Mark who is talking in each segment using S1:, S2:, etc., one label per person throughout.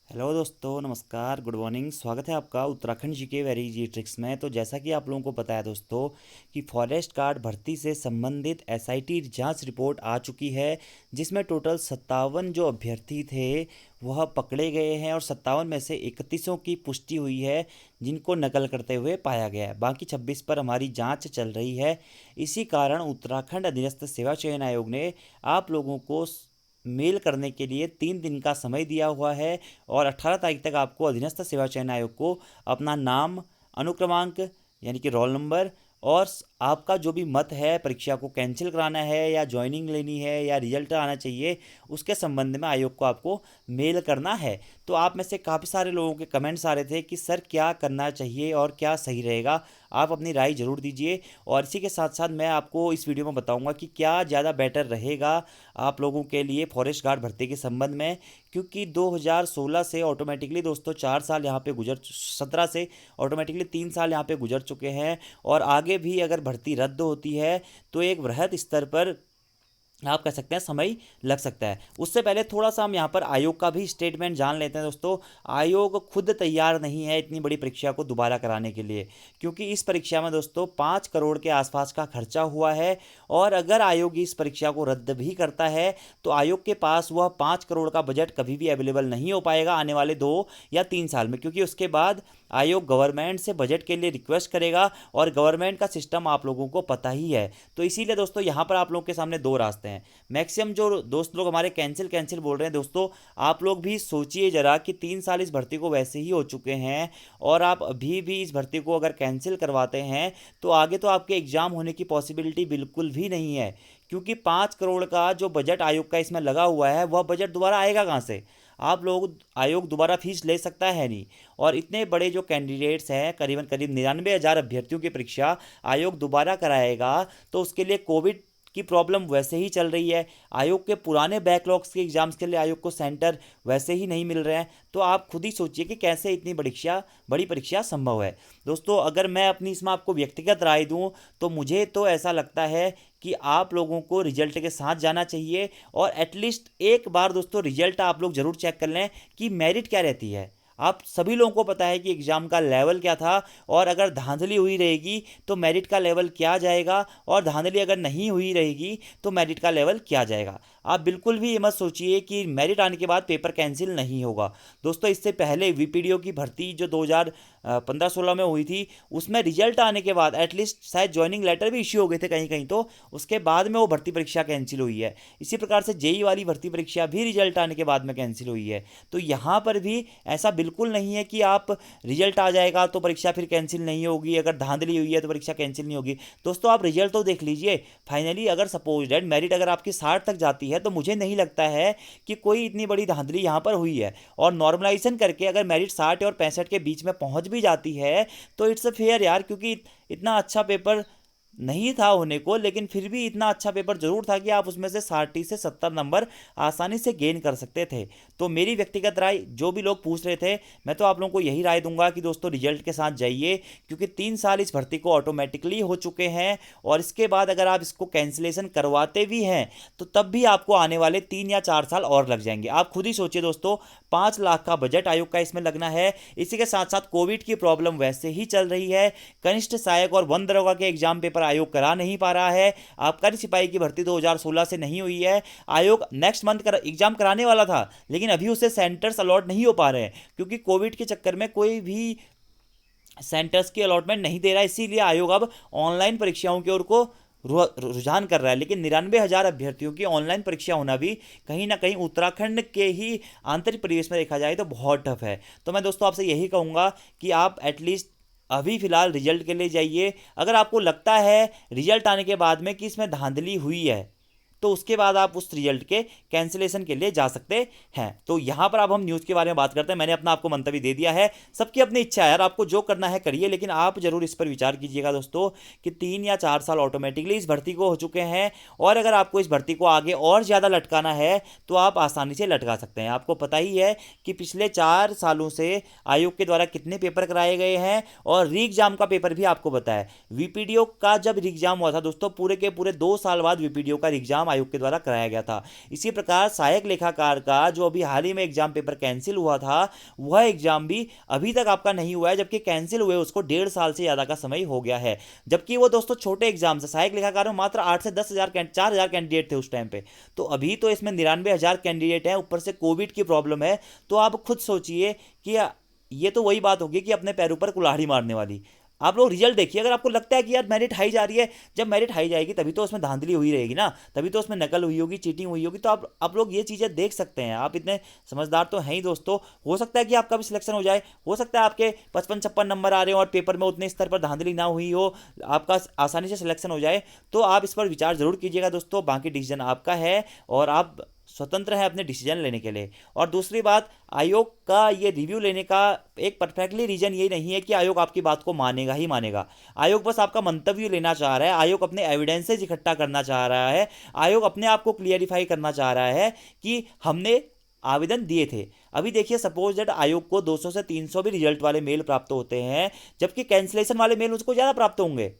S1: Hello दोस्तों, नमस्कार, good morning. स्वागत है आपका Uttarakhand GK very easy tricks में। तो जैसा कि आप लोगों को पता है दोस्तों कि फॉरेस्ट गार्ड भर्ती से संबंधित एसआईटी जांच रिपोर्ट आ चुकी है, जिसमें टोटल 57 जो अभ्यर्थी थे वह पकड़े गए हैं और 57 में से 31 की पुष्टि हुई है जिनको नकल करते हुए पाया गया है। बाकी 26 पर हमारी जांच चल रही है। इसी कारण उत्तराखंड अधीनस्थ सेवा चयन आयोग ने आप लोगों को मेल करने के लिए 3 दिन का समय दिया हुआ है और 18 तारीख तक आपको अधीनस्थ सेवा चयन आयोग को अपना नाम, अनुक्रमांक यानी कि रोल नंबर और आपका जो भी मत है, परीक्षा को कैंसिल कराना है या ज्वाइनिंग लेनी है या रिजल्ट आना चाहिए, उसके संबंध में आयोग को आपको मेल करना है। तो आप में से काफ़ी सारे लोगों के कमेंट्स आ रहे थे कि सर क्या करना चाहिए और क्या सही रहेगा। आप अपनी राय ज़रूर दीजिए और इसी के साथ साथ मैं आपको इस वीडियो में बताऊंगा कि क्या ज़्यादा बेटर रहेगा आप लोगों के लिए फॉरेस्ट गार्ड भर्ती के संबंध में, क्योंकि 2016 से ऑटोमेटिकली दोस्तों 4 साल यहाँ पे गुजर 17 से ऑटोमेटिकली 3 साल यहाँ पे गुजर चुके हैं और आगे भी अगर भर्ती रद्द होती है तो एक वृहद स्तर पर आप कह सकते हैं समय लग सकता है। उससे पहले थोड़ा सा हम यहाँ पर आयोग का भी स्टेटमेंट जान लेते हैं दोस्तों। आयोग खुद तैयार नहीं है इतनी बड़ी परीक्षा को दोबारा कराने के लिए, क्योंकि इस परीक्षा में दोस्तों 5 करोड़ के आसपास का खर्चा हुआ है और अगर आयोग इस परीक्षा को रद्द भी करता है तो आयोग के पास वह 5 करोड़ का बजट कभी भी अवेलेबल नहीं हो पाएगा आने वाले 2 या 3 साल में, क्योंकि उसके बाद आयोग गवर्नमेंट से बजट के लिए रिक्वेस्ट करेगा और गवर्नमेंट का सिस्टम आप लोगों को पता ही है। तो इसीलिए दोस्तों यहाँ पर आप लोगों के सामने दो रास्ते हैं। मैक्सिमम जो दोस्त लोग हमारे कैंसिल कैंसिल बोल रहे हैं दोस्तों, आप लोग भी सोचिए जरा कि 3 साल इस भर्ती को वैसे ही हो चुके हैं और आप अभी भी इस भर्ती को अगर कैंसिल करवाते हैं तो आगे तो आपके एग्ज़ाम होने की पॉसिबिलिटी बिल्कुल भी नहीं है, क्योंकि 5 करोड़ का जो बजट आयोग का इसमें लगा हुआ है वह बजट दोबारा आएगा कहाँ से। आप लोग आयोग दोबारा फीस ले सकता है नहीं। और इतने बड़े जो कैंडिडेट्स हैं, करीबन करीब 99,000 अभ्यर्थियों की परीक्षा आयोग दोबारा कराएगा तो उसके लिए कोविड की प्रॉब्लम वैसे ही चल रही है। आयोग के पुराने बैकलॉग्स के एग्जाम्स के लिए आयोग को सेंटर वैसे ही नहीं मिल रहे हैं। तो आप खुद ही सोचिए कि कैसे इतनी बड़ी परीक्षा संभव है। दोस्तों अगर मैं अपनी इसमें आपको व्यक्तिगत राय दूं तो मुझे तो ऐसा लगता है कि आप लोगों को रिजल्ट के साथ जाना चाहिए और एटलीस्ट एक बार दोस्तों रिजल्ट आप लोग ज़रूर चेक कर लें कि मेरिट क्या रहती है। आप सभी लोगों को पता है कि एग्ज़ाम का लेवल क्या था और अगर धांधली हुई रहेगी तो मेरिट का लेवल क्या जाएगा और धांधली अगर नहीं हुई रहेगी तो मेरिट का लेवल क्या जाएगा। आप बिल्कुल भी ये मत सोचिए कि मेरिट आने के बाद पेपर कैंसिल नहीं होगा। दोस्तों इससे पहले वीपीडीओ की भर्ती जो 2015-16 में हुई थी, उसमें रिजल्ट आने के बाद एटलीस्ट शायद ज्वाइनिंग लेटर भी इश्यू हो गए थे कहीं कहीं, तो उसके बाद में वो भर्ती परीक्षा कैंसिल हुई है। इसी प्रकार से जेई वाली भर्ती परीक्षा भी रिजल्ट आने के बाद में कैंसिल हुई है। तो यहाँ पर भी ऐसा बिल्कुल नहीं है कि आप रिजल्ट आ जाएगा तो परीक्षा फिर कैंसिल नहीं होगी, अगर धांधली हुई है तो परीक्षा कैंसिल नहीं होगी। दोस्तों आप रिजल्ट तो देख लीजिए। फाइनली अगर सपोज डेट मेरिट अगर आपकी 60 तक जाती है तो मुझे नहीं लगता है कि कोई इतनी बड़ी धांधली यहाँ पर हुई है। और नॉर्मलाइजेशन करके अगर मेरिट 60 और 65 के बीच में पहुँच भी जाती है तो इट्स अ फेयर यार, क्योंकि इतना अच्छा पेपर नहीं था होने को, लेकिन फिर भी इतना अच्छा पेपर जरूर था कि आप उसमें से 60 से 70 नंबर आसानी से गेन कर सकते थे। तो मेरी व्यक्तिगत राय, जो भी लोग पूछ रहे थे, मैं तो आप लोगों को यही राय दूंगा कि दोस्तों रिजल्ट के साथ जाइए, क्योंकि 3 साल इस भर्ती को ऑटोमेटिकली हो चुके हैं और इसके बाद अगर आप इसको कैंसिलेशन करवाते भी हैं तो तब भी आपको आने वाले 3 या 4 साल और लग जाएंगे। आप खुद ही सोचिए दोस्तों, 5 लाख का बजट आयोग का इसमें लगना है। इसी के साथ साथ कोविड की प्रॉब्लम वैसे ही चल रही है। कनिष्ठ सहायक और वन दरोगा के एग्जाम पेपर आयोग करा नहीं पा रहा है। आबकारी सिपाही की भर्ती 2016 से नहीं हुई है। आयोग नेक्स्ट मंथ एग्जाम कराने वाला था, लेकिन अभी उसे सेंटर्स अलॉट नहीं हो पा रहे हैं, क्योंकि कोविड के चक्कर में कोई भी सेंटर्स की अलॉटमेंट नहीं दे रहा है। इसीलिए आयोग अब ऑनलाइन परीक्षाओं की ओर को रुझान कर रहा है। लेकिन 99,000 अभ्यर्थियों की ऑनलाइन परीक्षा होना भी कहीं ना कहीं उत्तराखंड के ही आंतरिक परिवेश में देखा जाए तो बहुत टफ है। तो मैं दोस्तों आपसे यही कहूँगा कि आप एटलीस्ट अभी फिलहाल रिजल्ट के लिए जाइए। अगर आपको लगता है रिजल्ट आने के बाद में कि इसमें धांधली हुई है तो उसके बाद आप उस रिजल्ट के कैंसिलेशन के लिए जा सकते हैं। तो यहाँ पर अब हम न्यूज़ के बारे में बात करते हैं। मैंने अपना आपको मंतव्य दे दिया है, सबकी अपनी इच्छा है यार, आपको जो करना है करिए, लेकिन आप जरूर इस पर विचार कीजिएगा दोस्तों कि 3 या 4 साल ऑटोमेटिकली इस भर्ती को हो चुके हैं और अगर आपको इस भर्ती को आगे और ज़्यादा लटकाना है तो आप आसानी से लटका सकते हैं। आपको पता ही है कि पिछले 4 सालों से आयोग के द्वारा कितने पेपर कराए गए हैं और री एग्जाम का पेपर भी आपको पता है। वीपीडीओ का जब री एग्जाम हुआ था दोस्तों, पूरे के पूरे 2 साल बाद वीपीडीओ का री एग्जाम एग्जाम आयोग के द्वारा कराया गया था। इसी प्रकार सहायक लेखाकार का जो अभी हाल ही में एग्जाम पेपर कैंसिल हुआ था, वह एग्जाम भी अभी तक आपका नहीं हुआ है, जबकि कैंसिल हुए उसको 1.5 साल से ज़्यादा का समय हो गया है। जबकि वो दोस्तों छोटे एग्जाम से सहायक लेखाकार में मात्र 8 से 10,000 4,000 कैंडिडेट थे उस टाइम पे, तो अभी तो इसमें 99,000 कैंडिडेट हैं, ऊपर से कोविड की प्रॉब्लम है। तो आप खुद सोचिए कि ये तो वही बात होगी कि अपने पैरों पर कुल्हाड़ी मारने वाली। आप लोग रिजल्ट देखिए, अगर आपको लगता है कि यार मेरिट हाई जा रही है, जब मेरिट हाई जाएगी तभी तो उसमें धांधली हुई रहेगी ना, तभी तो उसमें नकल हुई होगी, चीटिंग हुई होगी। तो आप लोग ये चीज़ें देख सकते हैं, आप इतने समझदार तो हैं ही दोस्तों। हो सकता है कि आपका भी सिलेक्शन हो जाए, हो सकता है आपके 55-56 नंबर आ रहे हो और पेपर में उतने स्तर पर धांधली ना हुई हो, आपका आसानी से सिलेक्शन हो जाए। तो आप इस पर विचार जरूर कीजिएगा दोस्तों, बाकी डिसीजन आपका है और आप स्वतंत्र है अपने डिसीजन लेने के लिए। और दूसरी बात, आयोग का ये रिव्यू लेने का एक परफेक्टली रीजन ये नहीं है कि आयोग आपकी बात को मानेगा ही मानेगा। आयोग बस आपका मंतव्य लेना चाह रहा है, आयोग अपने एविडेंसेज इकट्ठा करना चाह रहा है, आयोग अपने आप को क्लियरिफाई करना चाह रहा है कि हमने आवेदन दिए थे। अभी देखिए, सपोज दैट आयोग को 200 से 300 भी रिजल्ट वाले मेल प्राप्त होते हैं, जबकि कैंसिलेशन वाले मेल उसको ज़्यादा प्राप्त होंगे,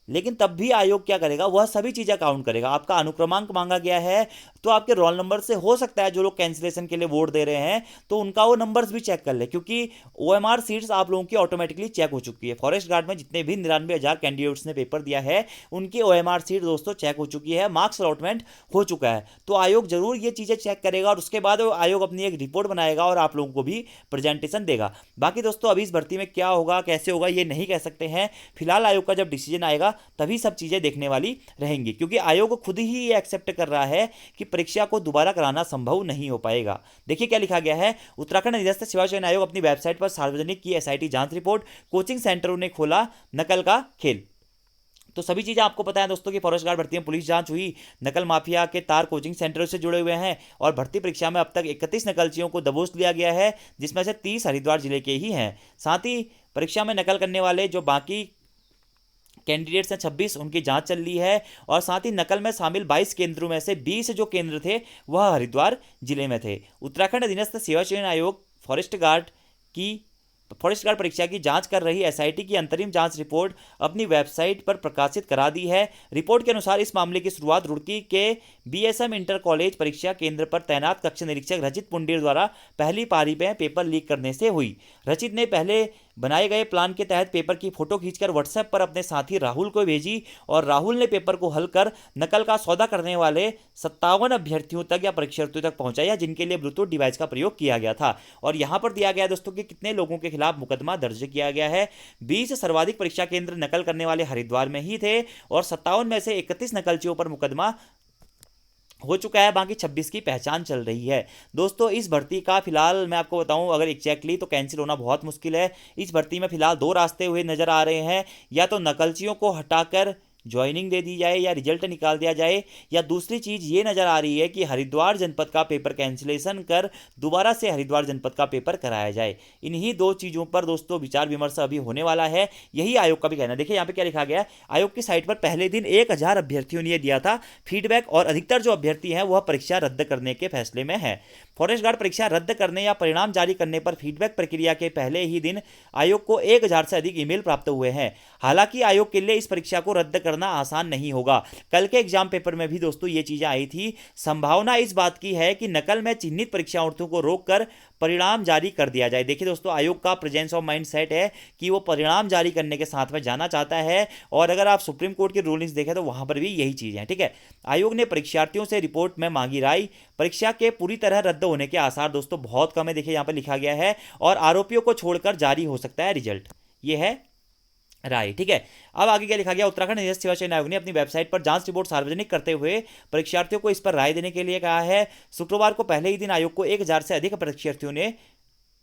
S1: लेकिन तब भी आयोग क्या करेगा, वह सभी चीज़ें काउंट करेगा। आपका अनुक्रमांक मांगा गया है, तो आपके रोल नंबर से हो सकता है जो लोग कैंसिलेशन के लिए वोट दे रहे हैं तो उनका वो नंबर्स भी चेक कर ले, क्योंकि ओएमआर सीट्स आप लोगों की ऑटोमेटिकली चेक हो चुकी है। फॉरेस्ट गार्ड में जितने भी 99,000 कैंडिडेट्स ने पेपर दिया है, उनकी ओएमआर सीट दोस्तों चेक हो चुकी है, मार्क्स अलॉटमेंट हो चुका है। तो आयोग जरूर ये चीज़ें चेक करेगा और उसके बाद आयोग अपनी एक रिपोर्ट बनाएगा और आप लोगों को भी प्रेजेंटेशन देगा। बाकी दोस्तों अभी इस भर्ती में क्या होगा, कैसे होगा, ये नहीं कह सकते हैं। फिलहाल आयोग का जब डिसीजन आएगा तभी सब चीज़ें देखने वाली रहेंगी, क्योंकि आयोग खुद ही ये एक्सेप्ट कर रहा है कि परीक्षा को दोबारा कराना संभव नहीं हो पाएगा। देखिए क्या लिखा गया है, उत्तराखंड निरस्त सेवा चयन आयोग अपनी वेबसाइट पर सार्वजनिक की एसआईटी जांच रिपोर्ट, कोचिंग सेंटरों ने खोला नकल का खेल। तो सभी चीज़ें आपको पता है दोस्तों कि फॉरेस्ट गार्ड भर्ती में पुलिस जांच हुई, नकल माफिया के तार कोचिंग सेंटरों से जुड़े हुए हैं और भर्ती परीक्षा में अब तक 31 नकलचियों को दबोच लिया गया है, जिसमें से 30 हरिद्वार जिले के ही हैं। साथ ही परीक्षा में नकल करने वाले जो बाकी कैंडिडेट्स हैं 26, उनकी जांच चल रही है। और साथ ही नकल में शामिल 22 केंद्रों में से 20 जो केंद्र थे वह हरिद्वार जिले में थे। उत्तराखंड अधीनस्थ सेवा चयन आयोग फॉरेस्ट गार्ड परीक्षा की जांच कर रही एसआईटी की अंतरिम जांच रिपोर्ट अपनी वेबसाइट पर प्रकाशित करा दी है। रिपोर्ट के अनुसार इस मामले की शुरुआत रुड़की के बीएसएम इंटर कॉलेज परीक्षा केंद्र पर तैनात कक्ष निरीक्षक रचित पुंडीर द्वारा पहली पारी में पेपर लीक करने से हुई। रचित ने पहले बनाए गए प्लान के तहत पेपर की फोटो खींचकर व्हाट्सएप पर अपने साथी राहुल को भेजी और राहुल ने पेपर को हल कर नकल का सौदा करने वाले 57 अभ्यर्थियों तक या परीक्षार्थियों तक पहुंचाया, जिनके लिए ब्लूटूथ डिवाइस का प्रयोग किया गया था। और यहां पर दिया गया दोस्तों कि कितने लोगों के खिलाफ मुकदमा दर्ज किया गया है। 20 सर्वाधिक परीक्षा केंद्र नकल करने वाले हरिद्वार में ही थे और 57 में से 31 नकलचियों पर मुकदमा हो चुका है, बाकी 26 की पहचान चल रही है। दोस्तों इस भर्ती का फिलहाल मैं आपको बताऊं, अगर एग्जैक्टली तो कैंसिल होना बहुत मुश्किल है। इस भर्ती में फिलहाल 2 रास्ते हुए नजर आ रहे हैं, या तो नकलचियों को हटाकर ज्वाइनिंग दे दी जाए या रिजल्ट निकाल दिया जाए, या दूसरी चीज़ ये नज़र आ रही है कि हरिद्वार जनपद का पेपर कैंसिलेशन कर दोबारा से हरिद्वार जनपद का पेपर कराया जाए। इन्हीं 2 चीज़ों पर दोस्तों विचार विमर्श अभी होने वाला है, यही आयोग का भी कहना है। देखिए यहाँ पे क्या लिखा गया है, आयोग की साइट पर पहले दिन 1000 अभ्यर्थियों ने दिया था फीडबैक और अधिकतर जो अभ्यर्थी हैं वह परीक्षा रद्द करने के फैसले में है। फॉरेस्ट गार्ड परीक्षा रद्द करने या परिणाम जारी करने पर फीडबैक प्रक्रिया के पहले ही दिन आयोग को 1000 से अधिक ईमेल प्राप्त हुए हैं। हालांकि आयोग के लिए इस परीक्षा को रद्द करना आसान नहीं होगा। कल के एग्जाम पेपर में भी दोस्तों ये चीजें आई थी। संभावना इस बात की है कि नकल में चिन्हित परीक्षार्थियों को रोककर परिणाम जारी कर दिया जाए। देखिए दोस्तों आयोग का प्रेजेंस ऑफ माइंड सेट है कि वो परिणाम जारी करने के साथ में जाना चाहता है, और अगर आप सुप्रीम कोर्ट की रूलिंग्स देखें तो वहां पर भी यही चीज है। ठीक है, आयोग ने परीक्षार्थियों से रिपोर्ट में मांगी राय। परीक्षा के पूरी तरह रद्द होने के आसार दोस्तों बहुत कम है। देखिए यहाँ पर लिखा गया है, और आरोपियों को छोड़कर जारी हो सकता है रिजल्ट, ये है राय। ठीक है, अब आगे क्या लिखा गया, उत्तराखंड निरस्त सेवा चयन आयोग ने अपनी वेबसाइट पर जांच रिपोर्ट सार्वजनिक करते हुए परीक्षार्थियों को इस पर राय देने के लिए कहा है। शुक्रवार को पहले ही दिन आयोग को 1000 से अधिक परीक्षार्थियों ने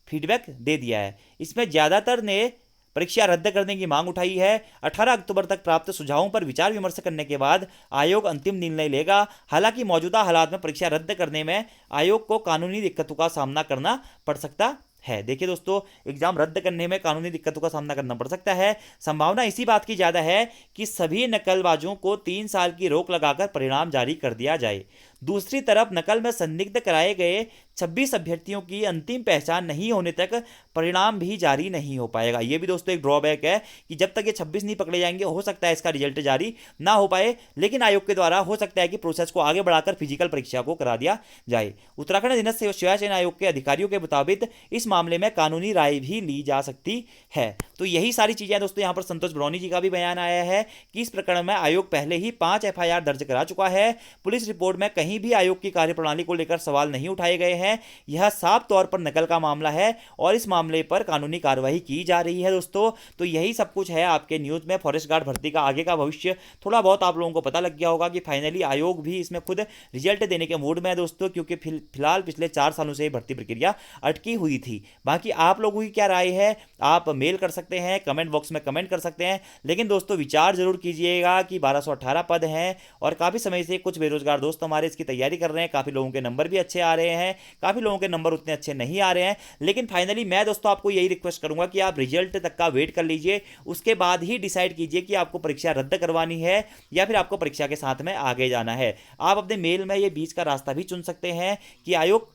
S1: फीडबैक दे दिया है। इसमें ज्यादातर ने परीक्षा रद्द करने की मांग उठाई है। 18 अक्टूबर तक प्राप्त सुझावों पर विचार विमर्श करने के बाद आयोग अंतिम निर्णय लेगा। हालांकि मौजूदा हालात में परीक्षा रद्द करने में आयोग को कानूनी दिक्कतों का सामना करना पड़ सकता है। देखिए दोस्तों एग्जाम रद्द करने में कानूनी दिक्कतों का सामना करना पड़ सकता है। संभावना इसी बात की ज्यादा है कि सभी नकलबाजों को 3 साल की रोक लगाकर परिणाम जारी कर दिया जाए। दूसरी तरफ नकल में संदिग्ध कराए गए 26 अभ्यर्थियों की अंतिम पहचान नहीं होने तक परिणाम भी जारी नहीं हो पाएगा। ये भी दोस्तों एक ड्रॉबैक है कि जब तक ये 26 नहीं पकड़े जाएंगे हो सकता है इसका रिजल्ट जारी ना हो पाए, लेकिन आयोग के द्वारा हो सकता है कि प्रोसेस को आगे बढ़ाकर फिजिकल परीक्षा को करा दिया जाए। उत्तराखंड अधीनस्थ सेवा चयन आयोग के अधिकारियों के मुताबिक इस मामले में कानूनी राय भी ली जा सकती है। तो यही सारी चीजें दोस्तों यहाँ पर संतोष ब्रौनी जी का भी बयान आया है कि इस प्रकरण में आयोग पहले ही 5 एफआईआर दर्ज करा चुका है। पुलिस रिपोर्ट में कहीं भी आयोग की कार्यप्रणाली को लेकर सवाल नहीं उठाए गए हैं। यह साफ तौर पर नकल का मामला है और इस मामले पर कानूनी कार्रवाई की जा रही है दोस्तों। तो यही सब कुछ है आपके न्यूज में। फॉरेस्ट गार्ड भर्ती का आगे का भविष्य थोड़ा बहुत आप लोगों को पता लग गया होगा कि फाइनली आयोग भी इसमें खुद रिजल्ट देने के मूड में है दोस्तों, क्योंकि फिलहाल पिछले 4 सालों से भर्ती प्रक्रिया अटकी हुई थी। बाकी आप लोगों की क्या राय है आप मेल कर सकते हैं, कमेंट बॉक्स में कमेंट कर सकते हैं, लेकिन दोस्तों विचार जरूर कीजिएगा कि 1218 पद हैं और काफ़ी समय से कुछ बेरोजगार दोस्त हमारे इसकी तैयारी कर रहे हैं। काफ़ी लोगों के नंबर भी अच्छे आ रहे हैं, काफ़ी लोगों के नंबर उतने अच्छे नहीं आ रहे हैं, लेकिन फाइनली मैं दोस्तों आपको यही रिक्वेस्ट करूंगा कि आप रिजल्ट तक का वेट कर लीजिए, उसके बाद ही डिसाइड कीजिए कि आपको परीक्षा रद्द करवानी है या फिर आपको परीक्षा के साथ में आगे जाना है। आप अपने मेल में ये बीच का रास्ता भी चुन सकते हैं कि आयोग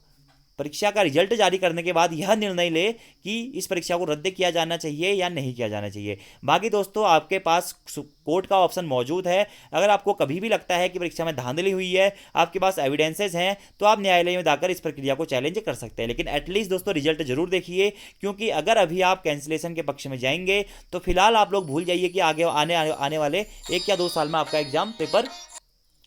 S1: परीक्षा का रिजल्ट जारी करने के बाद यह निर्णय ले कि इस परीक्षा को रद्द किया जाना चाहिए या नहीं किया जाना चाहिए। बाकी दोस्तों आपके पास कोर्ट का ऑप्शन मौजूद है। अगर आपको कभी भी लगता है कि परीक्षा में धांधली हुई है, आपके पास एविडेंसेस हैं, तो आप न्यायालय में जाकर इस प्रक्रिया को चैलेंज कर सकते हैं। लेकिन एटलीस्ट दोस्तों रिजल्ट जरूर देखिए, क्योंकि अगर अभी आप कैंसिलेशन के पक्ष में जाएंगे तो फिलहाल आप लोग भूल जाइए कि आगे आने वाले 1 या 2 साल में आपका एग्जाम पेपर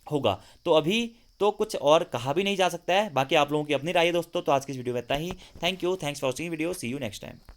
S1: होगा। तो अभी तो कुछ और कहा भी नहीं जा सकता है। बाकी आप लोगों की अपनी राय है दोस्तों। तो आज की इस वीडियो में इतना ही। Thank you, thanks for watching video, see you next time.